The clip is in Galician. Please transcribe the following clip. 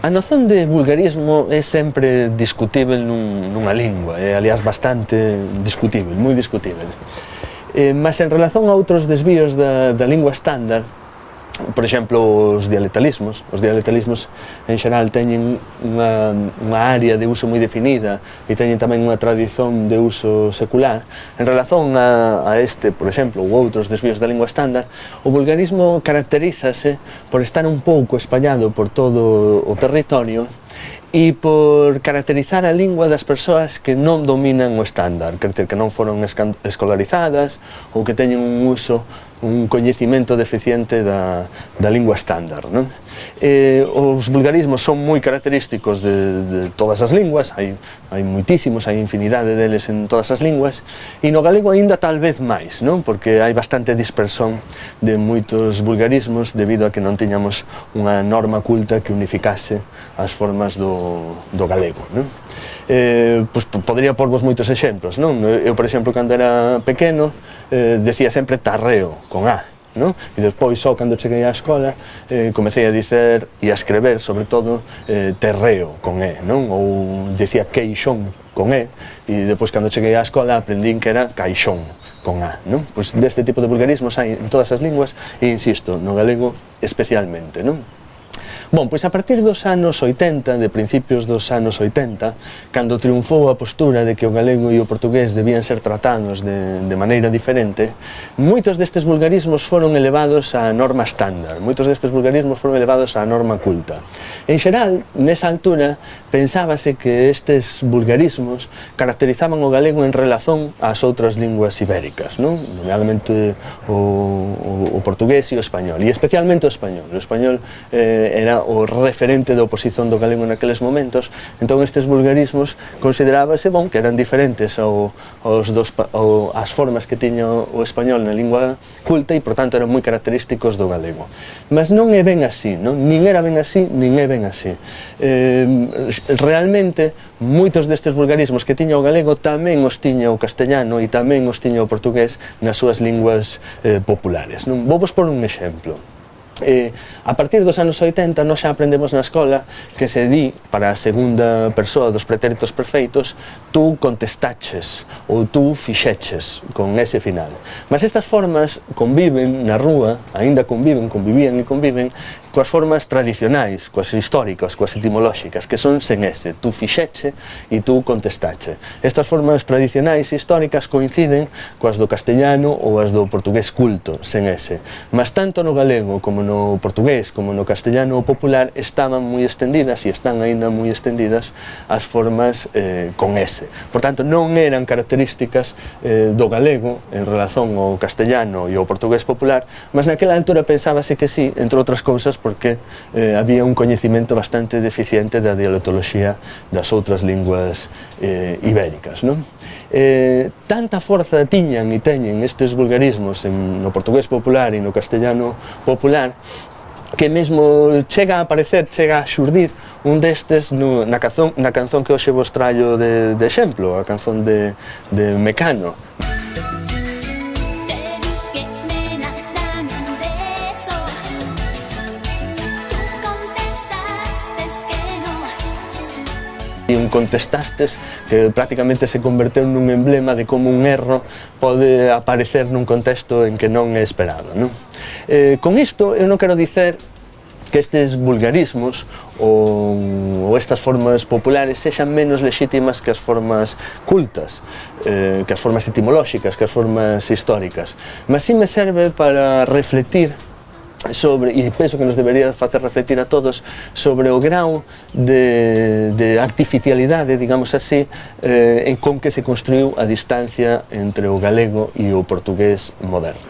A noción de vulgarismo é sempre discutível nunha lingua, é aliás bastante discutível, moi discutível. Mas en relación a outros desvíos da lingua estándar, por exemplo, os dialectalismos en xeral teñen unha área de uso moi definida e teñen tamén unha tradición de uso secular. En relación a este, por exemplo, ou outros desvíos da lingua estándar, o vulgarismo caracterízase por estar un pouco espallado por todo o territorio e por caracterizar a lingua das persoas que non dominan o estándar, quer dizer, que non foron escolarizadas ou que teñen un uso, un coñecimento deficiente da lingua estándar, non? Os vulgarismos son moi característicos de todas as linguas, hai moitísimos, hai infinidade deles en todas as linguas, e no galego aínda tal vez máis, non? Porque hai bastante dispersión de moitos vulgarismos debido a que non tiñamos unha norma culta que unificase as formas do galego, non? Pois podría porvos moitos exemplos, non? Eu, por exemplo, cando era pequeno, decía sempre tarreo, con A, non? E despois, só cando cheguei á escola, comecei a dicer e a escrever, sobre todo, terreo, con E, non? Ou decía queixón, con E, e depois, cando cheguei á escola, aprendín que era caixón, con A, non? Pois deste tipo de vulgarismos hai en todas as linguas e, insisto, no galego especialmente, non? Bon, pois a partir dos anos 80, de principios dos anos 80, cando triunfou a postura de que o galego e o portugués debían ser tratados de maneira diferente, moitos destes vulgarismos foron elevados á norma estándar, moitos destes vulgarismos foron elevados á norma culta. En xeral, nesa altura, pensábase que estes vulgarismos caracterizaban o galego en relación ás outras linguas ibéricas, non? Nomeadamente o portugués e o español, e especialmente o español. O español era o referente da oposición do galego naqueles momentos, entón estes vulgarismos considerábase, bon, que eran diferentes ás formas que tiña o español na lingua culta e, por tanto, eran moi característicos do galego. Mas non é ben así, non? Nin era ben así, nin é ben así. Realmente, moitos destes vulgarismos que tiña o galego tamén os tiña o castellano e tamén os tiña o portugués nas súas linguas populares, non? Vou vos por un exemplo. A partir dos anos 80 nós xa aprendemos na escola que se di para a segunda persoa dos pretéritos perfeitos tú contestaches ou tú fixeches con ese final, mas estas formas conviven na rúa, aínda convivían e conviven coas formas tradicionais, coas históricas, coas etimolóxicas, que son sen ese, tú fixeche e tú contestache. Estas formas tradicionais e históricas coinciden coas do castellano ou as do portugués culto, sen ese. Mas tanto no galego como no portugués, como no castellano popular, estaban moi estendidas e están aínda moi estendidas as formas con ese. Por tanto, non eran características do galego en relación ao castellano e ao portugués popular, mas naquela altura pensábase que sí, entre outras cousas, porque había un coñecimento bastante deficiente da dialectoloxía das outras linguas ibéricas, non? Tanta forza tiñan e teñen estes vulgarismos no portugués popular e no castellano popular que mesmo chega a aparecer, chega a xurdir un destes na canción que hoxe vos traio de exemplo, a canción de Mecano. E un contestastes que prácticamente se converteu nun emblema de como un erro pode aparecer nun contexto en que non é esperado, non? Con isto eu non quero dicer que estes vulgarismos ou estas formas populares sexan menos lexítimas que as formas cultas, que as formas etimolóxicas, que as formas históricas, mas si me serve para refletir sobre, e penso que nos debería facer refletir a todos, sobre o grau de artificialidade, digamos así, con que se construiu a distancia entre o galego e o portugués moderno.